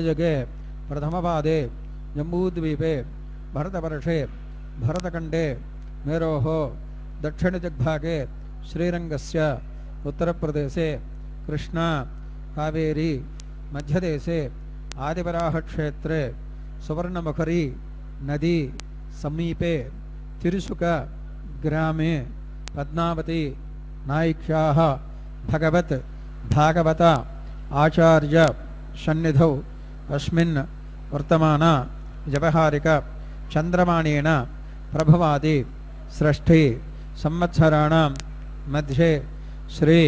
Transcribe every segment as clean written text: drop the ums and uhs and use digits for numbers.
मध्ययुगे प्रथमपादे जम्बूद्वीपे भरतवर्षे भरतखण्डे मेरोः दक्षिणदिग्भागे श्रीरङ्गस्य उत्तरप्रदेशे कृष्णा कावेरी मध्यदेशे आदिवराहक्षेत्रे सुवर्णमुखरी नदी समीपे तिरुसुक ग्रामे पद्मावती नायिक्याः भगवत भागवत आचार्य सन्निधौ अस्मिन् वर्तमान व्यवहारिक चन्द्रमाणेन प्रभवादि षष्ठी संवत्सराणां मध्ये श्री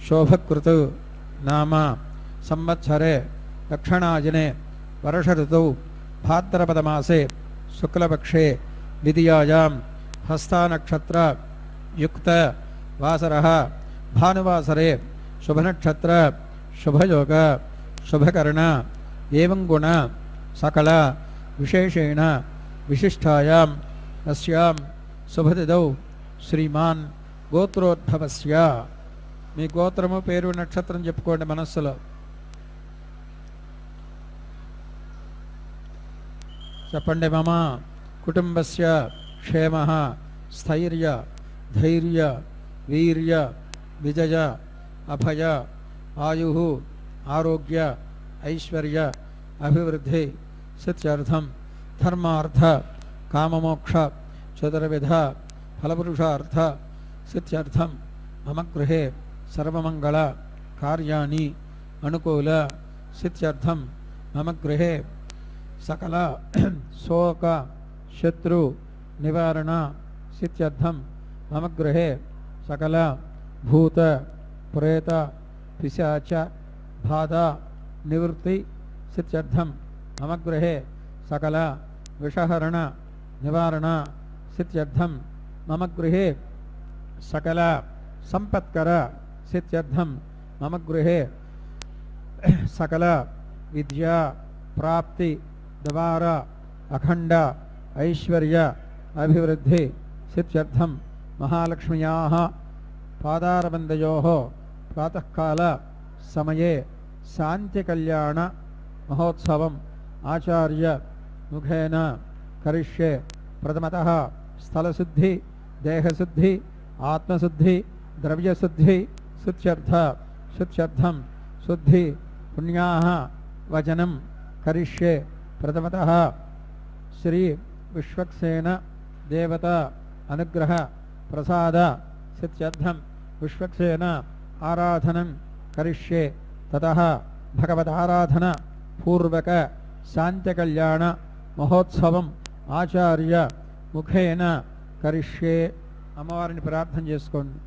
शोभकृत नाम संवत्सरे दक्षिणायने वर्ष ऋतौ भाद्रपदमासे शुक्लपक्षे द्वितीयायां हस्तानक्षत्र युक्त वासरः भानुवासरे शुभनक्षत्र शुभयोग शुभकर्ण एवं गुण सकल विशेषेण विशिष्टायाम् अस्यां शुभतिथौ श्रीमान् गोत्रोद्भवस्य మీ గోత్రము పేరు నక్షత్రం చెప్పుకోండి మనస్సులో. చెప్పండి. మమ కుటుంబస్య క్షేమః స్థైర్య ధైర్య వీర్య విజయ అభయ ఆయుః ఆరోగ్య ఐశ్వర్య అభివృద్ధి సిద్ధ్యర్థం ధర్మార్థ కామమోక్ష చతుర్విధ ఫలపురుషార్థ సిద్ధ్యర్థం మమ గృహే सर्वमंगल कार्याणि अनुकूल सिद्ध्यर्थं मम गृहे सकल शोक शत्रु निवारण सिद्ध्यर्थं मम गृहे सकल भूत प्रेत पिशाच बाधा निवृत्ति सिद्ध्यर्थं मम गृहे सकल विषहरण निवारण सिद्ध्यर्थं मम गृहे सकल संपत्कर सिद्ध्यर्थं मम गृहे सकल विद्या प्राप्ति द्वार अखंड ऐश्वर्य अभिवृद्धि सिद्ध्यर्थं महालक्ष्म्याः पादारविन्दयोः प्रातःकाल समये शांति कल्याण महोत्सवम् आचार्य मुखेन करिष्ये. प्रथमतः स्थलशुद्धि देहशुद्धि आत्मशुद्धि द्रव्यशुद्धि शुद्ध्यर्थं शुद्धि पुण्याः वचनं करिष्ये. प्रथमतः श्री विश्वक्सेन देवता अनुग्रह प्रसाद सिद्ध्यर्थं विश्वक्सेन आराधनं करिष्ये. ततः भगवदाराधन पूर्वक शान्तिकल्याण महोत्सवम् आचार्य मुखेन करिष्ये. అమ్మవారిని ప్రార్థన చేసుకోండి.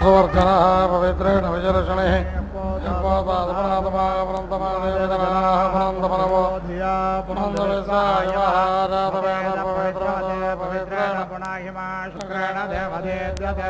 सुवर्चनः पवित्रेण विजर्षणिः पवित्रेण पुनाहिमा शुक्रेण देवदेव्यते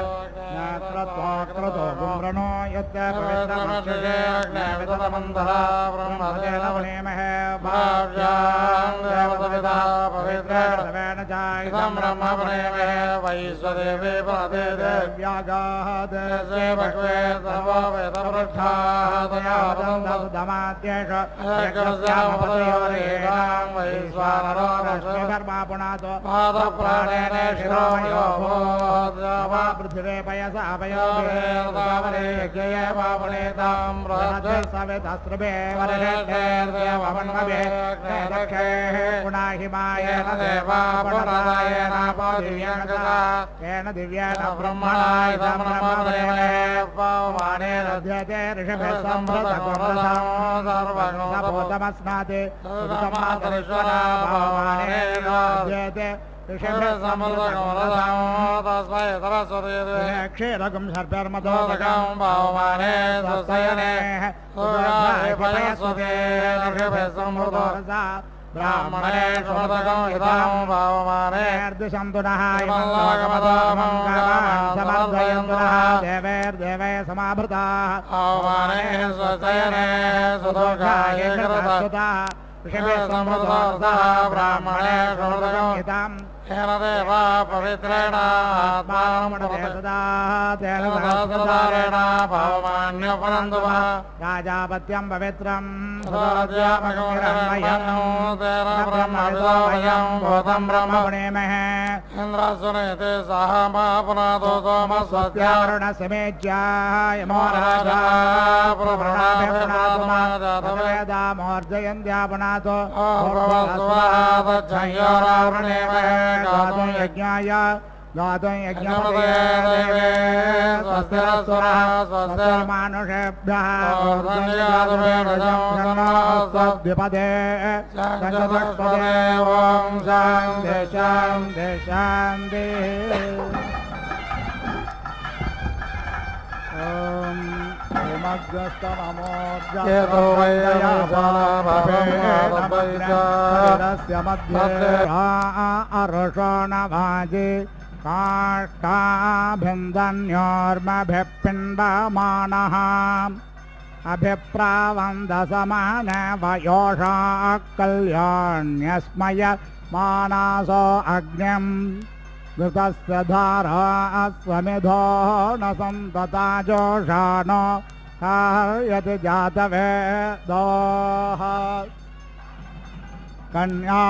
नेत्रत्वाक्रतो गुम्रणो यत्ते पवित्रमक्षसे अग्नेवितमन्धरा ब्रह्मतेन वनेमहे भाव्यां देवतविदः पवित्रेण देवेन चायितं ब्रह्म वनेमहे वैश्वदेवे पदे देव्यागादेशे भगवे सर्वो वेदवृक्षाः दयावदन्तसुधमाद्येष यज्ञस्यामपदयोरेणां वैश्वानरो लक्ष्मीधर्मा पुनातो पादप्राणेन शिरोमयो भूत्वा पृथिवे पयसा पयोभिर्दावने यज्ञये वावनेतां बृहद्भिः सवितस्रुभे वरेभ्येर्देवमन्मभे दक्षेः पुनाहिमायेन देवा पुनरायेनापदिव्यङ्गता येन दिव्येन ब्रह्मणा इदं ब्रह्मदेवने पवमाने रध्यते ऋषिभिः सम्भृतगुणरथं सर्वगुणसम्भूतमस्नाति सुतमातरीश्वरा पवमाने रध्यते ऋषिभिः सम्भृतगुणरथं तस्मै सरस्वती क्षीरगं सर्पैर्मधोदकं पवमाने स्वशयने सुदर्शायपयस्वते ऋषिभिः सम्भृतोरसा ब्राह्मणे सुमृतकं हितं पवमाने अर्धशन्तु नः समर्पयन्तु नः देवैर्देवै समाभृताः पवमाने स्वशयने सुदुर्गाय कृतस्तुताः ऋषिभिः सम्भृतोरसः ब्राह्मणे सुमृतकं हितं तेन देवा पवित्रेण आत्मानमुपदेशदातेन सहस्रधारेण पवमान्योपनन्तु वः राजापत्यं पवित्रं सदाध्यापकं तेन ब्रह्मविदोऽयं भूतं ब्रह्म पुनेमहे इन्द्रस्वनेते सह पुनातो सोमस्वत्यारुणसमेज्याय यमो राजा प्रभृणाभ्य पुनातो माजातवेदा मोर्जयन्त्या पुनातो तच्छयोरावृणेमहे गातुं यज्ञाय देवे स्वस्तिरस्वरः स्वस्तिर्मानुषेभ्यः द्विपदे चतुष्पदे ॐ शान्ति शान्ति शान्तिः अरुषोणभाजे काष्ठाभिन्दन्योर्मभिः पिण्डमानः अभिप्रावन्दसमान वयोषा कल्याण्यस्मय मानासो अग्निम् घृतस्य धारा स्वमिधो न सन्तता जोषानो हर्यति जातवेदोः कन्या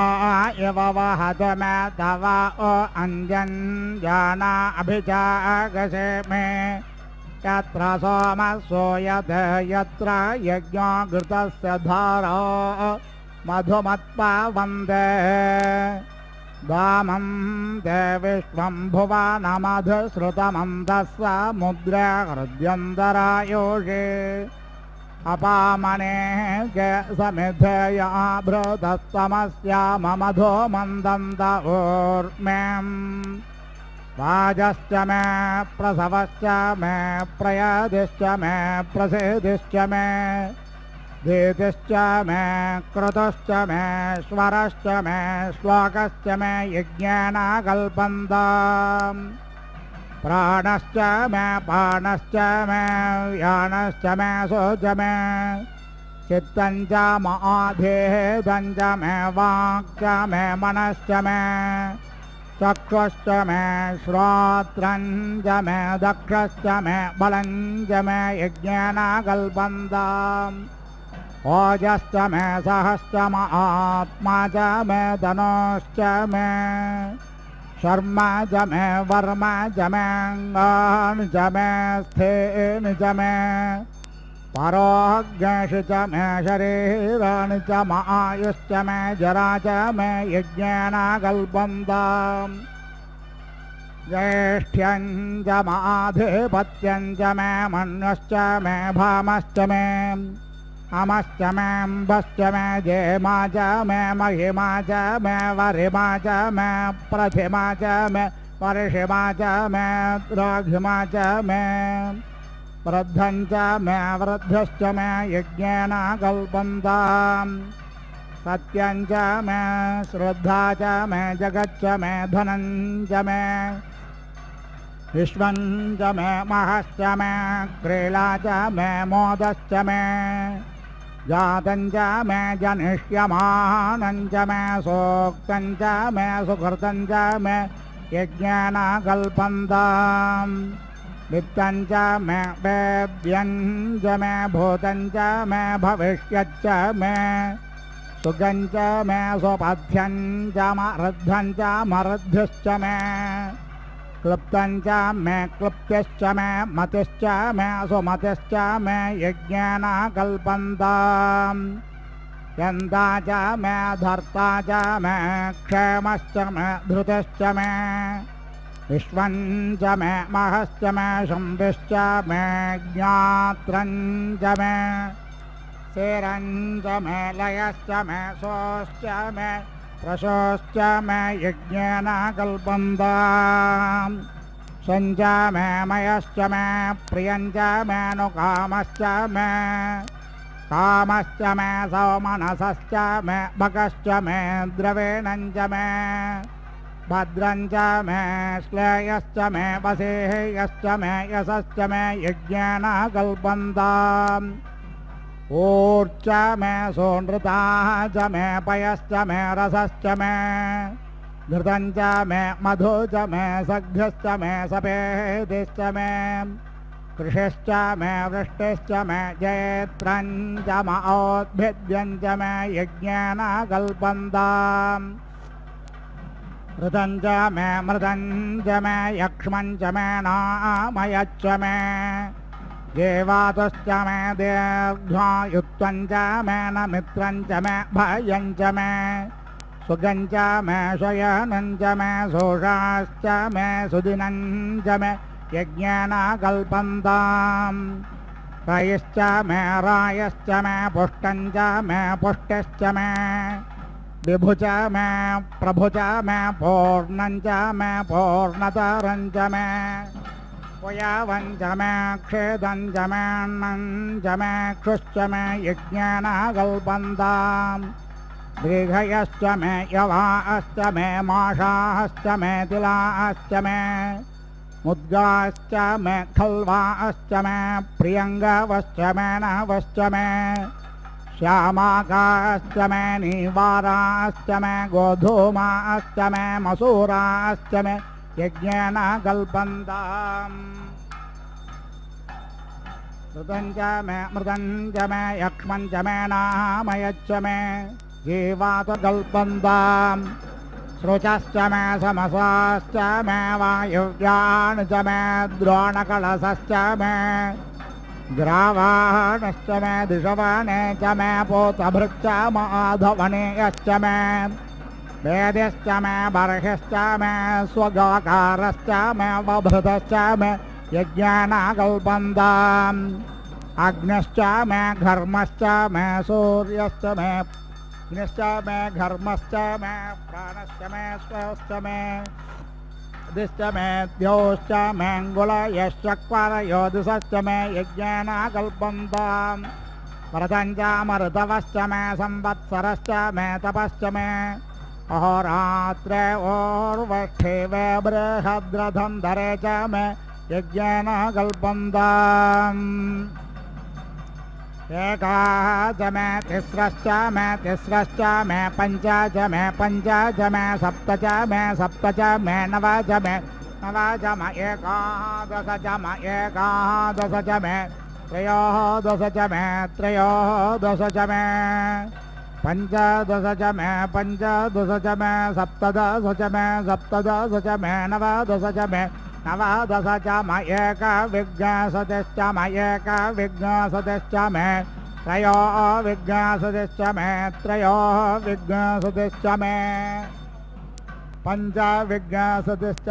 इव वहत मे तव अञ्जन्जाना अभिजागसे मे यत्र सोमसूयते यत्र यज्ञो घृतस्य धारा मधुमत्पा वन्दे दामं ते विश्वं भुवनमधुश्रुतमन्तः मुद्रा हृद्यन्तरायोषे अपामने समिधया भृतस्तमस्यामधो मन्दन्त ऊर्म्यं वाजश्च मे प्रसवश्च मे प्रयदिश्च मे प्रसेदिश्च मे धीतिश्च मे क्रतुश्च मे स्वरश्च मे श्लोकश्च मे यज्ञेन कल्पन्ताम् प्राणश्च मे पाणश्च मे यानश्च मे शोच मे चित्तं च माधेदं च मे वाक् च मे मनश्च मे चक्षुश्च मे श्रोत्रं च मे दक्षश्च मे बलं च मे यज्ञेन कल्पन्ताम् ओजश्च मे सहश्च आत्मा च मे धनुश्च मे शर्म च मे वर्म च मे अङ्गानि च मे स्थेनि च मे परोज्ञेषु च मे शरीराणि च आयुश्च मे जरा च मे यज्ञेन कल्पन्ताम् ज्येष्ठ्यं च माधिपत्यं च मे मन्यश्च मे भामश्च मे अमश्च मे अम्बश्च मे जेमा च मे महिमा च मे वरिमा च मे प्रतिमा च मे वर्षिमा च मे द्राघिमा च मे वृद्धं च मे वृद्धश्च मे यज्ञेन कल्पन्ताम् सत्यं च मे श्रद्धा च मे जगच्च मे धनं च मे विश्वं च मे महश्च मे क्रीडा च मे मोदश्च मे जातं च मे जनिष्यमानं च मे सूक्तं च मे सुकृतं च मे यज्ञेन कल्पन्ताम् वित्तं च मे वेद्यं च मे भूतं च मे भविष्यच्च मे सुखं च मे सुपथ्यं च मरुद्धं च मरुद्धिश्च मे क्लुप्तं च मे क्लुप्तिश्च मे मतिश्च मे सुमतिश्च मे यज्ञेन कल्पन्ताम् यन्ता च मे धर्ता च मे क्षेमश्च मे धृतिश्च मे विश्वं च मे महश्च मे शम्भिश्च मे ज्ञात्रं च मे शेरं च मे लयश्च मे सोश्च मे प्रशोश्च मे यज्ञेन कल्पन्ताम् सञ्च मे मयश्च मे प्रियं च मे नुकामश्च मे कामश्च मे सौमनसश्च मे भगश्च मे द्रविणं च मे भद्रं च मे श्लेयश्च मे वसेयश्च मे यशश्च मे यज्ञेन कल्पन्ताम् ऊर्च मे सोनृता च मे पयश्च मे रसश्च मे घृतं च मे मधु च मे सघ्यश्च मे सपेदिश्च मे कृषिश्च मे वृष्टिश्च मे जयत्रं च मौद्भिद्यं च मे यज्ञेन कल्पन्ताम् ऋतं च मे मृतं च मे यक्ष्मं च मे नामयच्च मे देवातश्च मे दीर्घायुत्वं च मे नमित्रं च मे भयं च मे सुखं च मे शयनं च मे शोषाश्च मे सुदिनं च मे यज्ञेन कल्पन्ताम् रयश्च मे रायश्च मे पुष्टं च मे पुष्टिश्च मे विभु च मे प्रभु च मे पूर्णं च मे पूर्णतरं च मे पुयावं च मे क्षेदं च मे अन्नं च मे क्षुश्च मे यज्ञेन कल्पन्ताम् दीर्घयश्च मे यवाश्च मे माषाश्च मे तिलाश्च मे मुद्गाश्च मे खल्वाश्च मे प्रियङ्गवश्च मे नवश्च मे श्यामाकाश्च मे नीवाराश्च मे गोधूमाश्च मे मसूराश्च मे यज्ञेन कल्पन्ताम् ऋतं च मे मृतं च मे यक्ष्मं च मे नामयच्च मे जीवात कल्पन्ताम् श्रुचश्च मे समसाश्च मे वायुव्यान् च मे द्रोणकलशश्च मे ग्रावाणश्च मे दिशवने च मे पोतभृच्च माधवनेयश्च मे वेदश्च मे बर्हिश्च मे स्वगाकारश्च मे वभृतश्च मे यज्ञेन कल्पन्ताम् अग्निश्च मे घर्मश्च मे सूर्यश्च मे अग्निश्च मे घर्मश्च मे प्राणश्च मे स्वश्च मे दिश्च मे द्योश्च मेऽङ्गुलयश्चक्वरयोदिश्च मे यज्ञेन कल्पन्ताम् व्रतं च मरुतवश्च मे संवत्सरश्च मे तपश्च मे अहोरात्रे ओर्वष्ठे बृहद्रथं धरे च मे यज्ञेन कल्पन्ताम् एकाः च मे तिस्रश्च मे पञ्च च मे सप्त च मे नव च मे एकादश च मे त्रयोदश च मे पञ्चदश च मे सप्तदश च मे नवदश च मे नवदश च एकविज्ञासतिश्च मे त्रयोविज्ञासतिश्च मे पञ्चविज्ञासतिश्च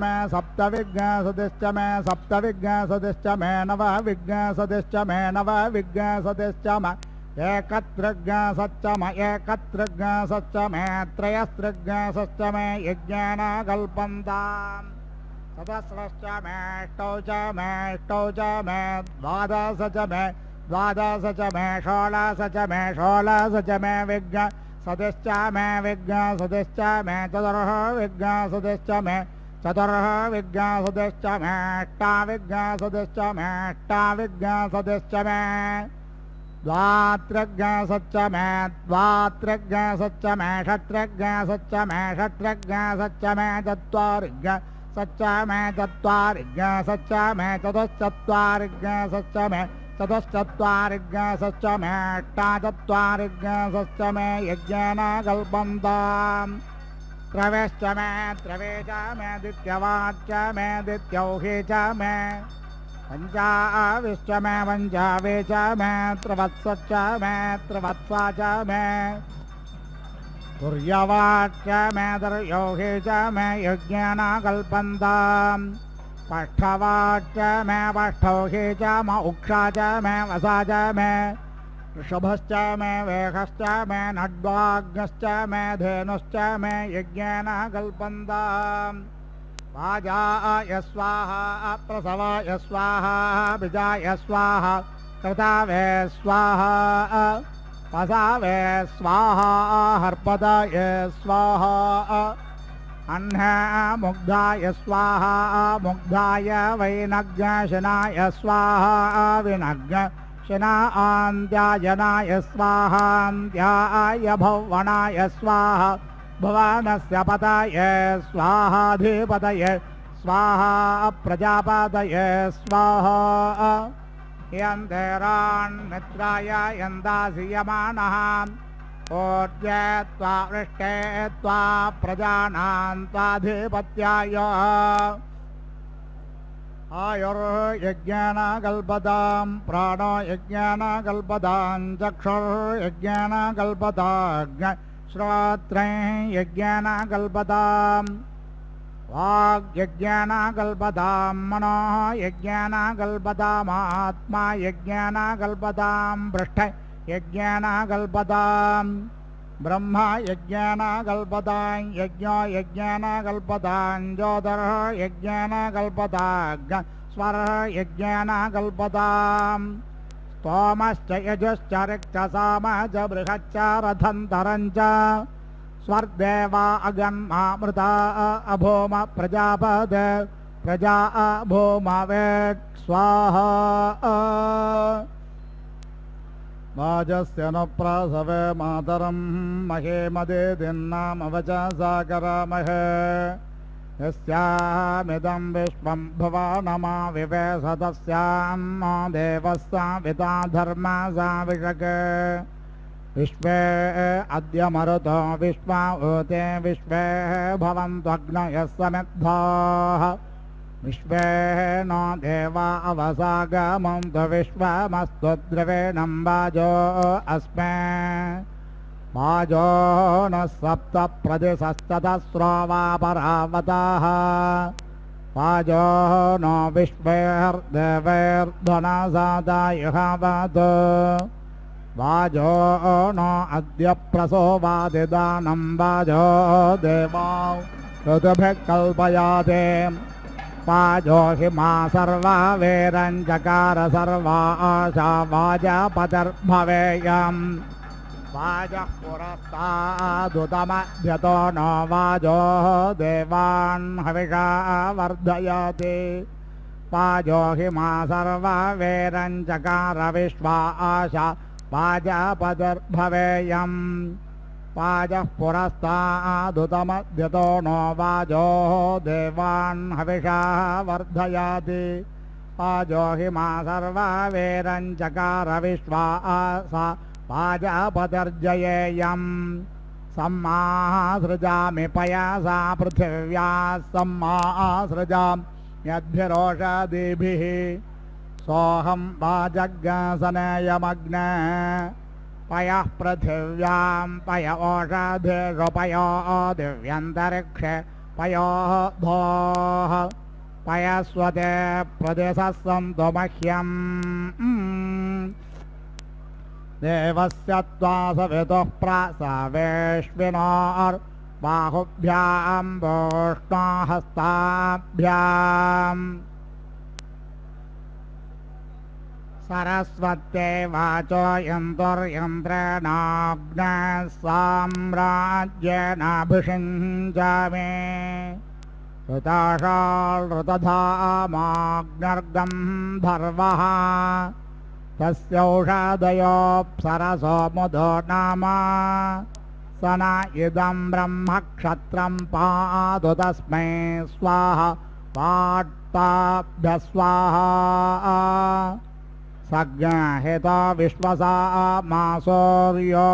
मे सप्तविज्ञासतिश्च मे नवविज्ञासतिश्च मे एकत्रिज्ञासश्च मे त्रयस्त्रिज्ञासश्च मे यज्ञेन कल्पन्ताम् सहस्रश्च मे अष्टौ च मे द्वादश च मे द्वादश च मे षोडश च मे षोडश च मे विज्ञ सदिश्च मे विज्ञ सदिश्च मे चतुर्ः विज्ञ सदिश्च मे चतुर्ः विज्ञ सदिश्च मे अष्टा विज्ञ सदिश्च मे अष्टा विज्ञ सदिश्च मे द्वात्रज्ञ सच्च मे द्वात्रज्ञ सच्च मे षट्रज्ञ सच्च मे षट्रज्ञ सच्च मे चत्वारिज्ञ सच्च मे चत्वारिज्ञ सच्च मे चतुश्चत्वारिज्ञ सच्च मे चतुश्चत्वारिज्ञ सच्च मे अष्टाचत्वारिज्ञ सच्च मे यज्ञेन कल्पन्ताम् त्रवेश्च मे त्रवे च मे द्वितीयवाच्च मे द्वितीयौहि च मे पञ्चाविश्च मे पञ्चावे च मे त्रिवत्सश्च मे त्रिवत्सा च मे तुर्यवाच्च मे तुर्यौहि च मे यज्ञेन कल्पन्ताम् पष्ठवाच्च मे पष्ठौहि च म उक्षा च मे वसा च मे ऋषभश्च मे वेहश्च मे नड्वाग्नश्च मे धेनुश्च मे यज्ञेन कल्पन्ताम् वाजाय स्वाहा प्रसवाय स्वाहा बीजाय स्वाहा कृतावे स्वाहा पसावे स्वाहा हर्पदाय स्वाहा अन्नमुग्धाय स्वाहा मुग्धाय वैनग्नशनाय स्वाहा विनग्नशनान्त्यायनाय स्वाहान्त्याय भवनाय स्वाहा भवानस्य पताय स्वाहाधिपतय स्वाहा प्रजापतय स्वाहा यन्तेरान्मित्राय यन्दासीयमानः ऊर्जे त्वा वृष्टे त्वा प्रजानां त्वाधिपत्याय आयुर्यज्ञेन कल्पतां प्राणो यज्ञेन कल्पतां चक्षुर्यज्ञेन कल्पतां श्रोत्रे यज्ञेन कल्पतां वाग्यज्ञेन कल्पतां मनो यज्ञेन कल्पतामात्मा यज्ञेन कल्पतां पृष्ठ यज्ञेन कल्पतां ब्रह्म यज्ञेन कल्पतां यज्ञो यज्ञेन कल्पतां ज्योतिर् यज्ञेन कल्पतां स्वरः यज्ञेन कल्पतां स्तोमश्च यजुश्च ऋक्तसाम च बृहच्च रथन्तरं च स्वर्देवा अगन्मामृता अभूम प्रजापद प्रजा अभूमवेत् स्वाहा वाजस्य न प्रासवे मातरं महेमदेदिन्नाम वचसा करामहे यस्यामिदं विश्वं भुवनमा विवेशतस्यां देवस्सा विता धर्मा सा विषके विश्वे अद्य मरुतो विश्वा ऊते विश्वे भवन्त्वग्नयः समिद्धाः विश्वे नो देवा अवसागमन्तु विश्वमस्तु द्रवेणं वाजो अस्मे वाजो न सप्त प्रदिशस्ततस्रो वा परावताः वाजो नो विश्वैर्देवैर्ध्वनसादायुहावत् वाजो नो अद्य प्रसोवादिदानं वाजो देवा ऋतुभिः कल्पयाते वाजो हिमा सर्वा वेरञ्चकार सर्वा आशा वाजपतिर्भवेयम् वाजः पुरस्तादुतमध्यतो नो वाजो देवान् हविषा वर्धयति वाजो हिमा सर्वा वेरञ्चकार विश्वा आशा वाजपतिर्भवेयम् वाजः पुरस्तादुतमध्यतो नो वाजो देवान् हविषा वर्धयति वाजो हिमा सर्वा वेरञ्चकार विश्वा आशा वाजपतिर्जयेयम् सम्मासृजामि पयसा पृथिव्या सम्मासृजामि यद्भिरोषधीभिः सोऽहं वाजग्सनेयमग्ने पयः पृथिव्यां पय ओषधिषु पयो दिव्यन्तरिक्षे पयो धोः पयस्वते प्रदेशः सन्तु मह्यम् देवस्य त्वा सवितुः प्रासवेश्विनोर्बाहुभ्यां वोष्णहस्ताभ्याम् सरस्वत्यै वाचो यन्तुर्यन्त्रेणाग्नः साम्राज्येनाभिषिञ्चामि ऋताशालृतधामाग्नर्गं धर्वः तस्यौषधयोऽप्सरसो मुदो नाम स न इदं ब्रह्मक्षत्रं पातु तस्मै स्वाहा पाट्टाभ्यस्वाहा सज्ञाहितो विश्वसा मासौर्यो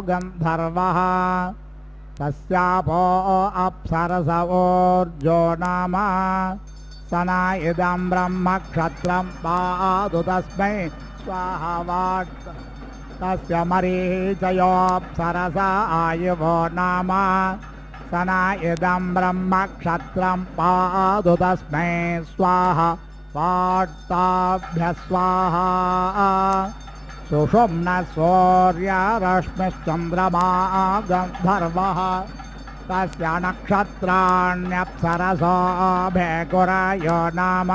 गन्धर्वः तस्यापो अप्सरसवोर्जो नाम स न इदं ब्रह्मक्षत्रं पातु तस्मै स्वाहा वाट् तस्य मरीचयोऽप्सरसा आयुवो नाम स न इदं ब्रह्मक्षत्रं पातु तस्मै स्वाहा वाट्टाभ्यस्वाहा सुषुम्नः सूर्यरश्मिश्चन्द्रमा गन्धर्वः तस्य नक्षत्राण्यप्सरसो भेकुरयो नाम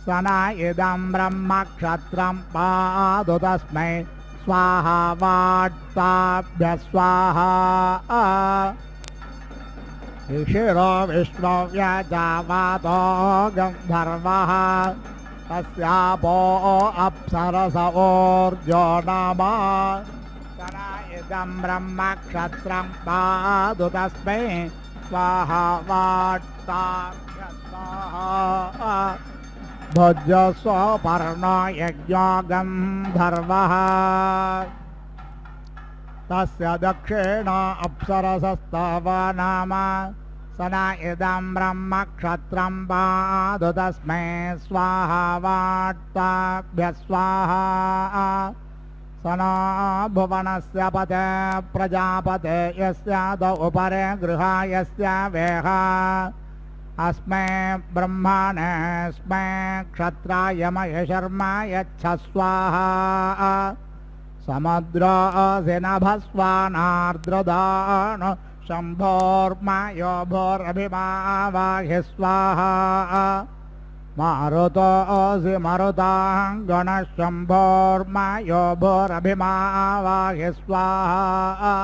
स न इदं ब्रह्मक्षत्रं पातु तस्मै स्वाहा वाट्टाभ्यस्वाहा ऋषिरो विश्वव्यजावातो गन्धर्वः तस्यापो अप्सरस ऊर्जो नाम स न इदं ब्रह्मक्षत्रं पातु तस्मै स्वाहा वाट्टाभ्यस्वाहा भुजस्वपर्णो यज्ञो गन्धर्वः तस्य दक्षिण अप्सरसस्तव नाम स न इदं ब्रह्मक्षत्रं पातु तस्मै स्वाहा वाट्टाभ्यस्वाहा स न भुवनस्य पते प्रजापते यस्य द उपरे गृहायस्य वेह अस्मै ब्रह्मणस्मै क्षत्राय महेशर्मा यच्छ स्वाहा समुद्रोऽसि नभस्वानार्द्रदान शम्भोर्मायो भोरभिमावाहि स्वाहा मारुतोऽसि मरुताङ्गणः शम्भोर्मायो भोरभिमावाहि स्वाहा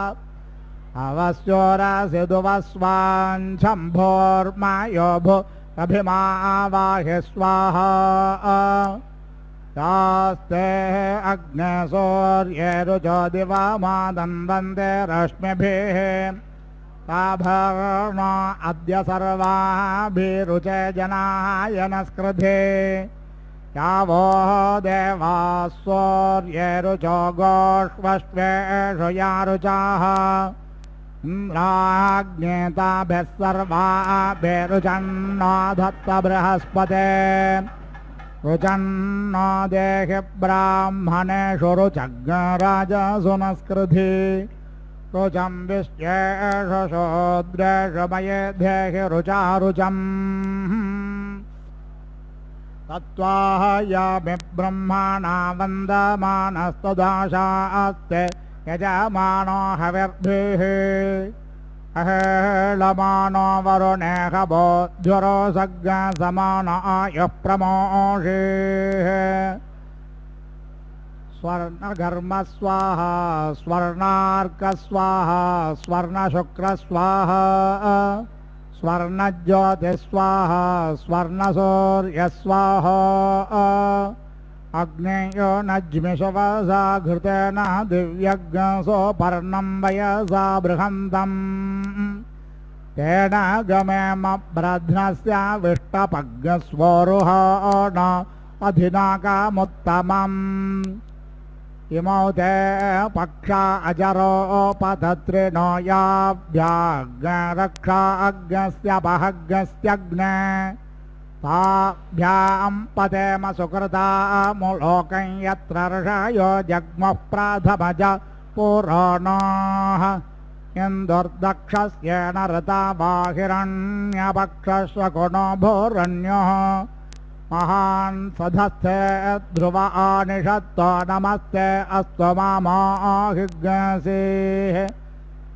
अवस्योरसि दुवस्वान् शम्भोर्मायो भोरभिमावाहि स्वाहा तास्ते अग्ने सूर्ये रुचो दिवामादन्वन्ते रश्मिभिः ताभर्णो अद्य सर्वाभिरुचे जनाय नस्कृधे यावो देवाः सूर्ये रुचो गोष्वश्वेषु यारुचाः इन्द्राग्ने ताभिः सर्वाभिरुचन्नो धत्त बृहस्पते रुचन्नो देहि ब्राह्मणेषु रुचग्राजसु नस्कृधि रुचं विश्वेषु शूद्रेषु मये देहि रुचारुचम् तत्त्वायामि ब्रह्मणा वन्दमानस्तदाशास्ते यजमानो हविर्भिः अहेळमानो वरुणेह बोध्वरो सज्ञसमान आयुः प्रमोषेः स्वर्णघर्म स्वाहा स्वर्णार्क स्वाहा स्वर्णशुक्र स्वाहा स्वर्णज्योति स्वाहा स्वर्णसूर्य स्वाहा अग्नेयो नज्मिषवसा घृतेन दिव्यज्ञसोपर्णं वयसा बृहन्तम् तेन गमेम ब्रध्नस्य विष्टपज्ञस्वरुहाण अधिनाकामुत्तमम् इमौ ते पक्षा अजरोपधत्रिणो याभ्याग्रक्षा अग्नस्य पहग्नस्यग्ने ताभ्यां पदेम सुकृतामुलोकं यत्र ऋषयो जग्मुः प्रथमज पुराणाः इन्दुर्दक्षस्येन ऋता बाहिरण्यपक्षस्वकुणो भूरण्यः महान् सधस्थे ध्रुव आनिषत्तो नमस्ते अस्तु मामाहिग्नसेः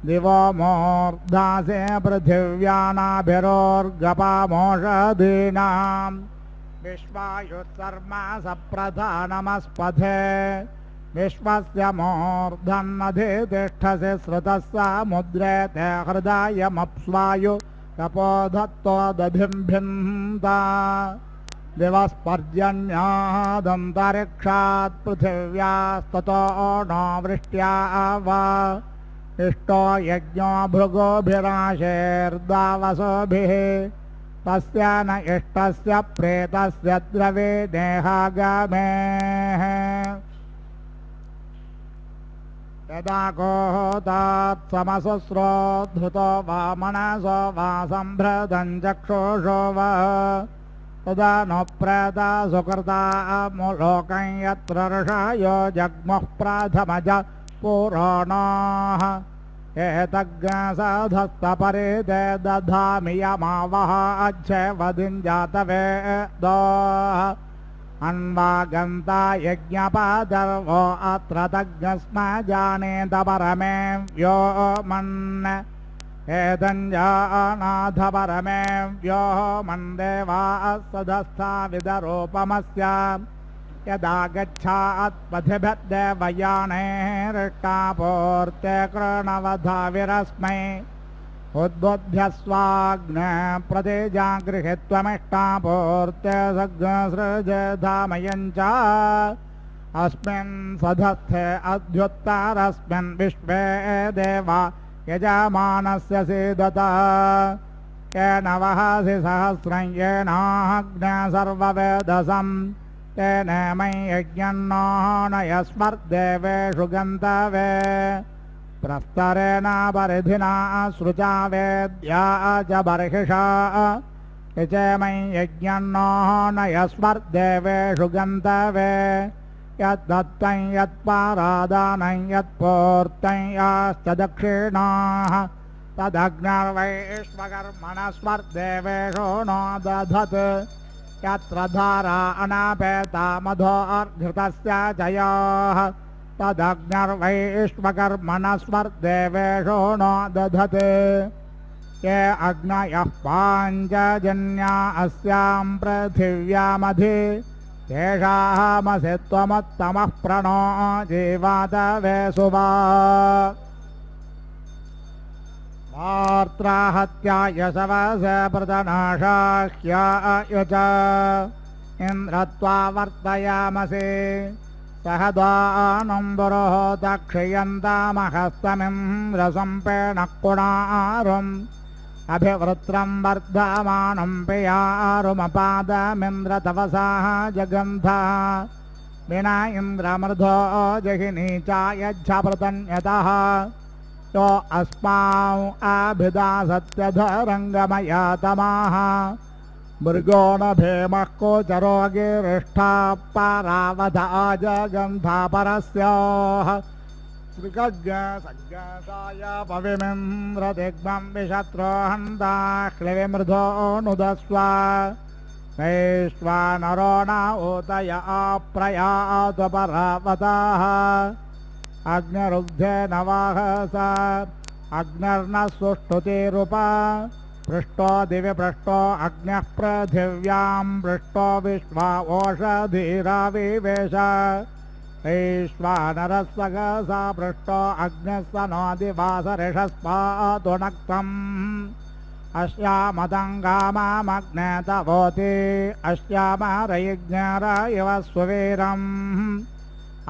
दिवो मूर्धासे पृथिव्यानाभिरोर्गपामोषधीनां विश्वायुत्सर्मा सप्रधानमस्पथे विश्वस्य मूर्धन्नधि तिष्ठसि श्रुतस्य मुद्रे ते हृदयमप्स्वायु कपोधत्तो दधिम्भिन्ता दिवस्पर्जन्यादन्तरिक्षात् पृथिव्यास्ततो नो वृष्ट्या वा इष्टो यज्ञो भृगोभिराशेर्दावसोभिः तस्य न इष्टस्य प्रेतस्य द्रवे देहागामेः यदा कोहोतात् समसुस्रोद्धृतो वा मनसो वा सम्भृतं चक्षुषो वा तदा नो प्रेता सुकृता लोकं यत्र ऋषयो जग्मुः प्रथमज पुराणाः एतज्ञसधस्तपरे ते दधामि यमावः अच्छेवदिञ्जातवेदोः अन्वागन्ता यज्ञपादर्वो अत्र तज्ञस्म जानेत परमे व्योमन् एतञ्जानाथ परमे व्योमन् देवाः सदस्था विदरूपमस्य यदा गच्छात्पथिभिर्देवयानैरिष्टापूर्ते कृणवधाविरस्मै उद्बुध्यस्वाग्ने प्रतेजागृहीत्वमिष्टापूर्ते सृजधामयञ्च अस्मिन् सधस्थे अध्युत्तरस्मिन् विश्वे देवा यजमानस्य सीदत येन वहसि सहस्रं येनाग्ने सर्ववेदसं तेन मयि यज्ञन्नो नयस्मर्देवेषु गन्तवे प्रस्तरेण परिधिना श्रुचा वेद्या च बर्हिषा च मयि यज्ञन्नो नयस्मर्देवेषु गन्तवे यद्दत्तं यत्पारादानं यत्पूर्तं याश्च दक्षिणाः तदग्निर्वैश्वकर्मणस्मर्देवेषु नो दधत् यत्र धारा अनापेता मधोर्घृतस्य जयाः तदग्निर्वैश्वकर्मणस्मर्देवेषु नो दधत् ये अग्नयः पाञ्चजन्या अस्यां पृथिव्यामधि तेषामसि त्वमुत्तमः प्रणो जीवातवे सुवा वार्त्राहत्यायशवस प्रतनाशाह्याय च इन्द्रत्वा वर्तयामसि सह दानुम्बुरोहोत क्षयन्तामहस्तमिन्द्रसम्पेणः कुणारुम् अभिवृत्रं वर्धमानं पेयारुमपादमिन्द्रतवसाः जगन्धा विना इन्द्रमृधो जहिनी चायच्छापृतन्यतः यो अस्माउ आभिदा सत्यधरङ्गमया तमाः मृगो न भेमः कोचरोगिरिष्ठा पारावधा जगन्धा परस्याः श्रीकज्ञसज्ञसाय पविमिन्द्रदिग्मं विशत्रो हन्ताह्लिविमृधो नुदस्व वैश्वानरो न ऊतय अप्रयातु परावताः अग्निरुग्धे नवाहसा अग्निर्न सुष्ठुतिरुपा पृष्टो दिवि पृष्टो अग्न्यः पृथिव्यां पृष्टो विश्वा ओषधीराविवेश वैश्वानरस्सगसा पृष्टो अग्निस्स नोदिवासरिषस्पातु नक्तम् अस्यामतङ्गामामग्ने तवोति अस्यामरयज्ञर इव सुवीरम्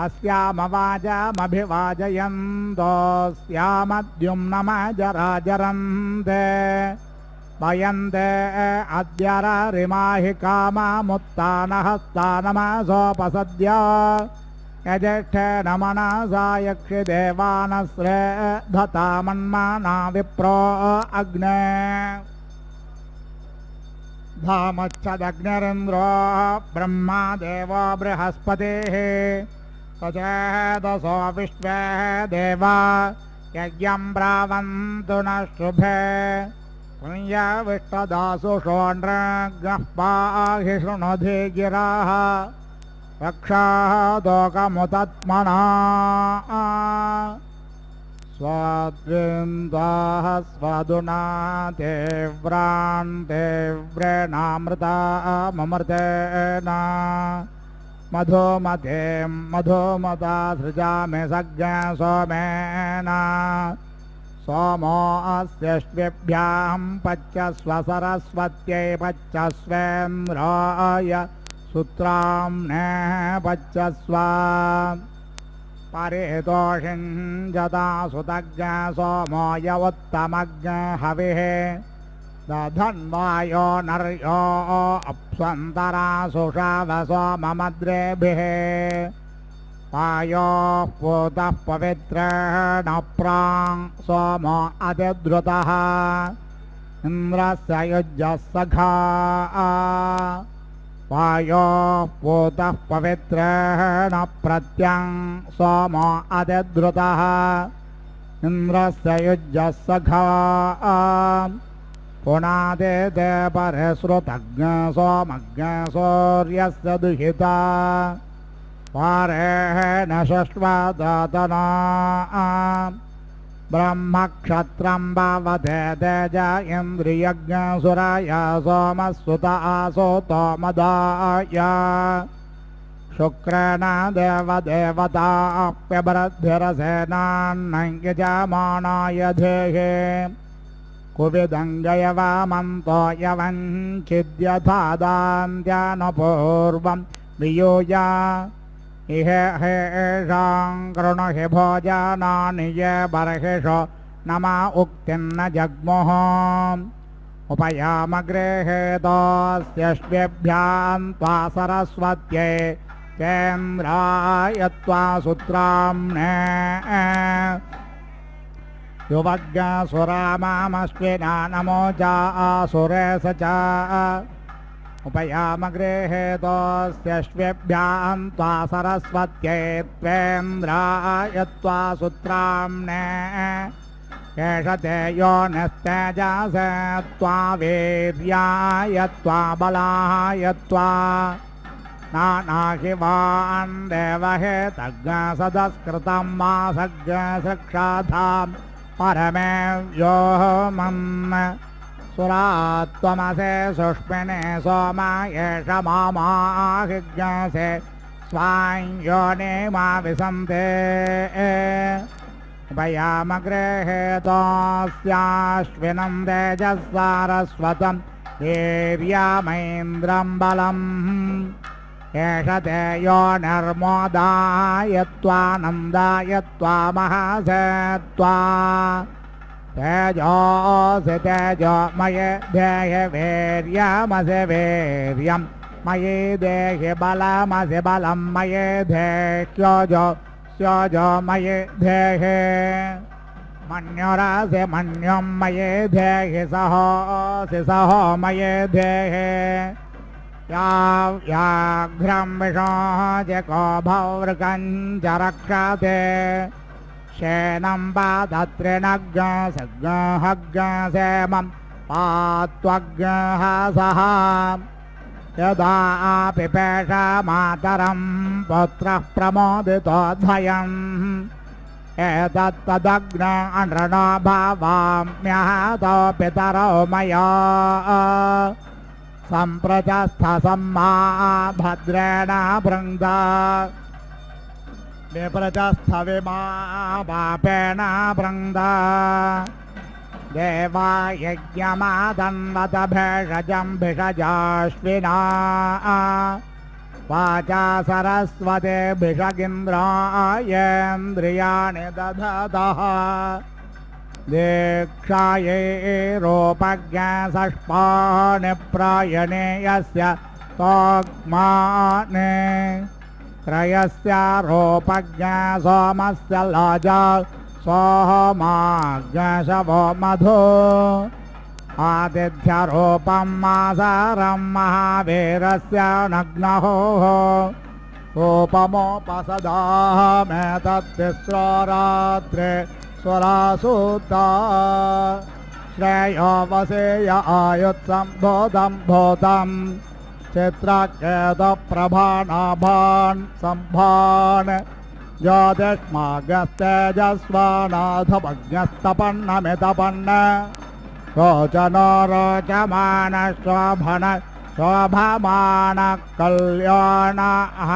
अस्यामवाजमभिवाजयन्तोऽस्यामद्युम्नमजराजरन्ते वयन्ते अद्यररिमाहि कामामुत्तानहस्तानमसोपसद्य यज्येष्ठेन मनसा यक्षि देवानस्रे धतामन्माना विप्रो अग्ने धामच्छदग्निरिन्द्रो ब्रह्मा देवो बृहस्पतिः सचेदसो विश्वे देवा यज्ञं ब्रावन्तु न शुभे पुण्यविष्टदासु षोण्ड्रग्नः पाहि शृणुधि गिराः रक्षादोकमुतत्मना स्वाद्विन्दाः स्वादुना तीव्रान्तेव्रेणामृतामृतेन मधुमतीं मधुमता सृजामि सज्ञ सोमेन सोमो अस्यष्टिभ्यां पच्यस्व सरस्वत्यै पच्यस्वेन्द्राय सूत्राम्ने पच्यस्व परितोषिञ्जता सुतज्ञ सोमो यवुत्तमज्ञ हविः दधन्वायो नर्यो अप्स्वन्तरा सुषावसो ममद्रेभिः पायोः पूतः पवित्रेण प्राङ् सोमो अतिद्रुतः इन्द्रस्य युज्यः सखा पायोः पूतः पवित्रेण प्रत्यं सोमो अतिद्रुतः इन्द्रस्य युज्यः सखा पुनादे ते परश्रुतज्ञ सोमज्ञ सूर्यस्य दुहिता पारेण षष्ठ्वादतना ब्रह्मक्षत्रं भवते तेज इन्द्रियज्ञ सुराय सोमसुत आसोतो मदाय शुक्रेण देवदेवताप्यभरद्भिरसेनान्नयजमानाय धेहे कुविदङ्गयवामन्तो यवञ्चिद्यथादान्त्यानुपूर्वं वियोजा इहे हेषां कृणुहि भोजनानि ये बर्हिषो नमा उक्तिर्न जग्मुः उपयामगृहेतोऽस्यष्टिभ्यां त्वा सरस्वत्यै केन्द्राय त्वा सूत्राम्ने युवज्ञसुरामामश्विना नमोजा आसुरे स च उपयामगृहेतोऽस्यष्टिभ्यां त्वा सरस्वत्यै त्वेन्द्राय त्वा सूत्राम्ने केशते योनिस्तेजसे त्वा वीर्याय त्वा बलाय त्वा नानाहिवान् देवहेतज्ञ सदस्कृतं मासज्ञ शिक्षाधां परमे व्योमन् सुरात्वमसे सुष्मिने सोमा एष मामाहिज्ञसे स्वां योनिमा विसन्ते उपयामगृहेतोऽस्याश्विनं तेजस्सारस्वतं वीर्यमैन्द्रं बलम् एष ते योनिर्मोदाय त्वानन्दाय त्वा महासे त्वा तेजोऽसि तेजोमये देहि वीर्यमसि वीर्यं मयि देहि बलमसि बलं मयि देह्योजो स्योजो मयि देहि मन्युरसि मन्युं मयि देहि सहोऽसि सहो मयि देहि व्याघ्रं विषोजको भौवृकं च रक्षते शेनं पादत्रिनग्नसग्नहग्नसेमं पात्वग्नहसः यदा पिपेष मातरं पुत्रः प्रमोदितोऽध्वयम् एतत्तदग्न अनृणो भावाम्यहतो पितरो मया सम्प्रचस्थसम्मा भद्रेण भृङ्गा विप्रचस्थविमा पापेन भृङ्गा देवा यज्ञमादन्वत भेषजं भिषजाश्विना वाचा सरस्वते भिषगिन्द्रायेन्द्रियाणि दधतः दीक्षायै रूपज्ञसष्पाणि प्रायणे यस्य तोग्माने त्रयस्य रूपज्ञ सोमस्य लाजा सोमाज्ञशवो मधु आदित्यरूपं मासारं महावीरस्य नग्नः रूपमोपसदामेतत्तिस्रो रात्रे स्वरासूता श्रेयो वसेय आयुत्सम्भूतं भूतं चित्रकेतप्रभानाभान् सम्भान् ज्योतिष्मागस्तेजस्वानाथमग्नस्तपन्नमितपन्न रोचनो रोचमान शोभन शोभमान कल्याणः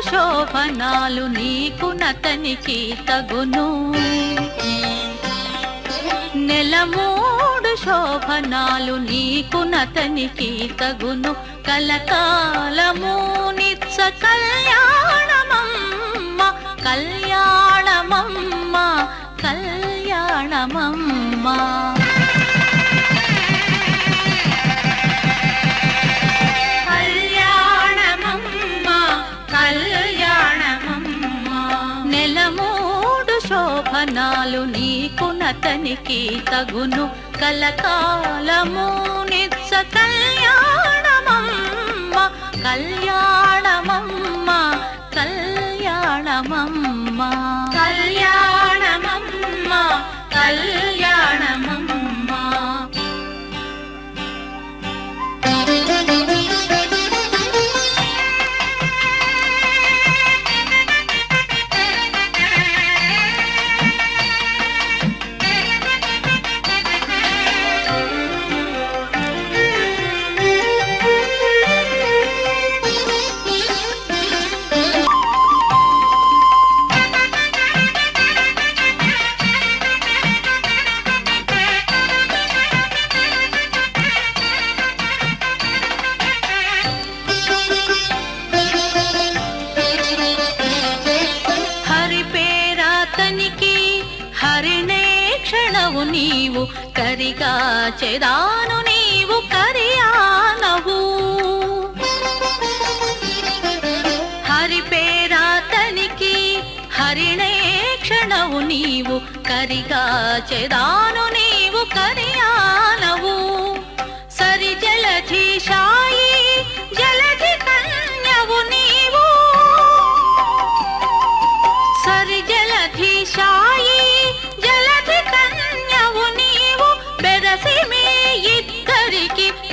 శోభనాలు నీకు నతనికి తగును నెలమూడు శోభనాలు నీకు నతనికి తగును కలకాలము నిత్స కళ్యాణమమ్మ కళ్యాణమమ్మ కళ్యాణమమ్మ నెలమూడు శోభనాలు నీకు నతనికి తగును కలకాలము నిత్స కళ్యాణమమ్మ కళ్యాణమమ్మ కళ్యాణమమ్మ కళ్యాణమమ్మ కళ్యాణమమ్మ హరినే క్షణవు నీవు కరిగా చెదాను నీవు కరియానవు హరి పేరాతనికి హరినే క్షణవు నీవు కరిగా చెదాను నీవు కరియానవు సరి జలధి శాయి జలధి కన్యవు నీవు సరి జలధి శాయి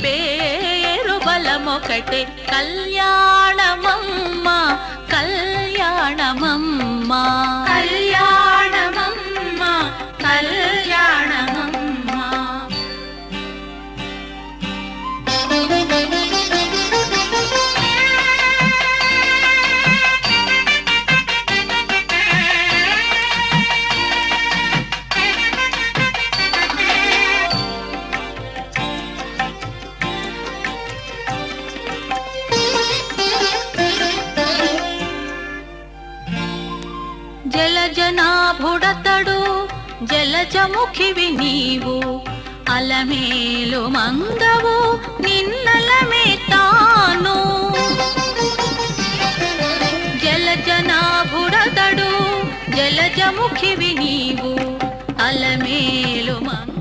పేరు బలమొకటే కళ్యాణమమ్మ కళ్యాణమమ్మ కళ్యాణమమ్మ కళ్యాణమమ్మ జలజనాభుడతడు జలజముఖివి నీవు అలమేలు మంగవు నిన్నలమే తాను జలజనాభుడతడు జలజముఖివి నీవు అలమేలు మంగ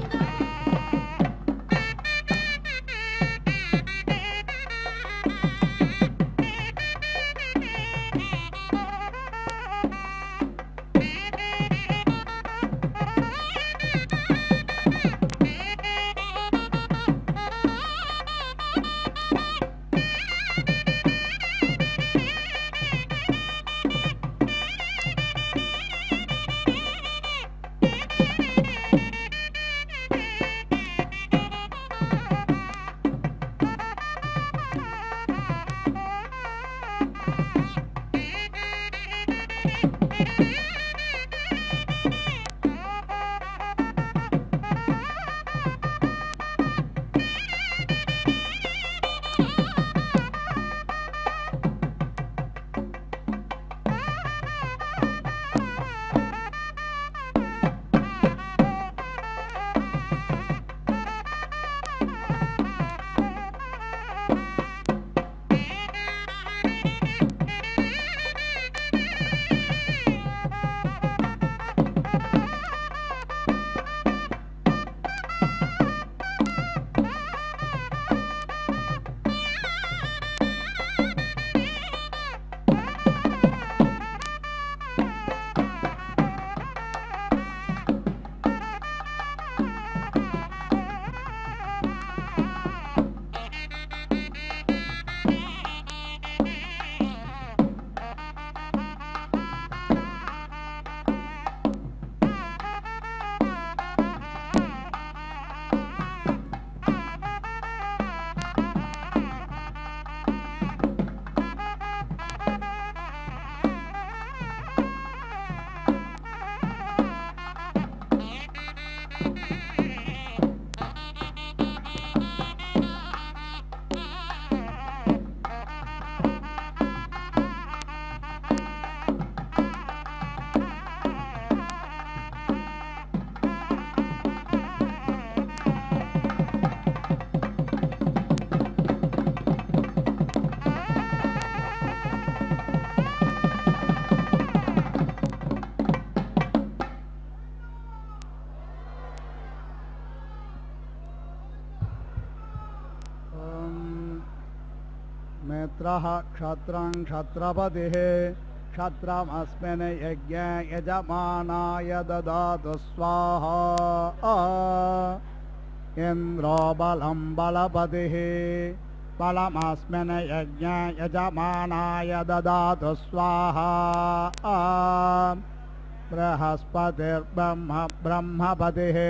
मित्रः क्षत्रं क्षत्रपतिः क्षत्रमस्मिन् यज्ञे यजमानाय ददातु स्वाहा इन्द्रो बलं बलपतिः बलमस्मिन् यज्ञे यजमानाय ददातु स्वाहा बृहस्पतिर्ब्रह्म ब्रह्मपतिः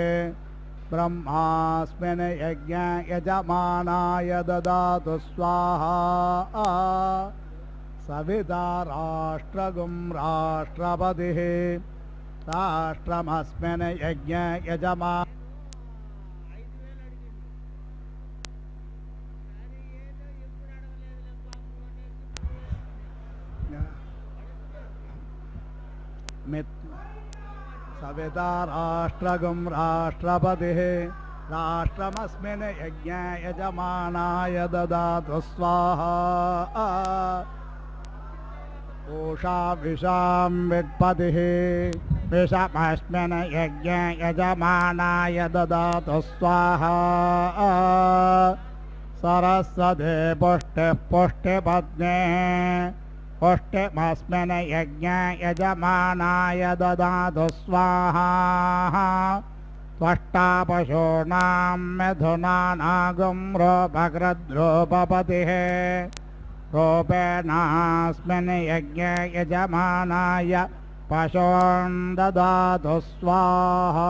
ब्रह्मास्मिन् यज्ञे यजमानाय ददातु स्वाहा सविता राष्ट्रगुं राष्ट्रपतिः राष्ट्रमस्मिन् यज्ञे यजमा सविता राष्ट्रगुं राष्ट्रपतिः राष्ट्रमस्मिन् यज्ञे यजमानाय ददातु स्वाहा पूषा विषां वित्पतिः विषमस्मिन् यज्ञे यजमानाय ददातु स्वाहा सरस्वती पुष्टिः पुष्टिपत्नीः पुष्टिमस्मिन् यज्ञे यजमानाय ददातु स्वाहा त्वष्टा पशूनां मिथुनानागं रूपकृद्रूपपतिः रूपेणास्मिन् यज्ञे यजमानाय पशून् ददातु स्वाहा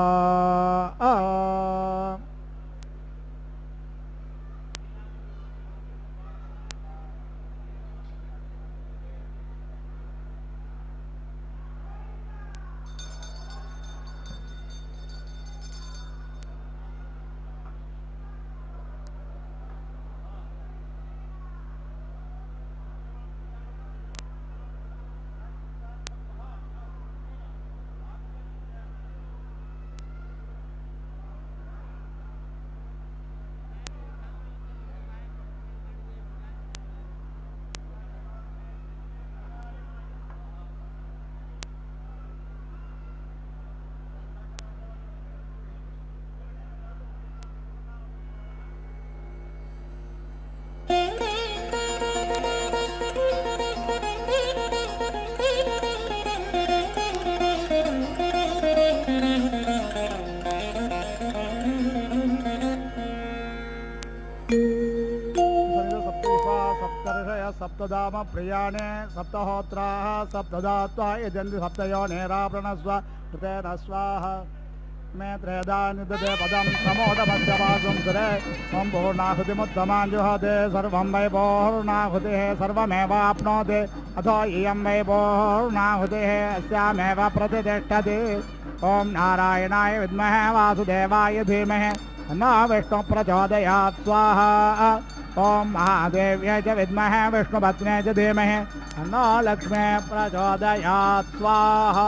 सप्तधाम प्रियाणे सप्तहोत्राः सप्तधात्वा यजन्ति सप्तयोनिरावृणस्व कृतेन स्वाहा मे त्रेदानिदते पदं समोदमध्यवासं सुरे ॐ पूर्णाहुतिमुत्तमां जुहते सर्वं वै पूर्णाहुतिः सर्वमेवाप्नोति अथो इयं वै पूर्णाहुतिः अस्यामेव प्रतिष्ठति ॐ नारायणाय विद्महे वासुदेवाय धीमहि तन्नो विष्णुः प्रचोदयात् स्वाहा ॐ महादेव्यै च विद्महे विष्णुपत्न्यै च धीमहि तन्नो लक्ष्मी प्रचोदयात् स्वाहा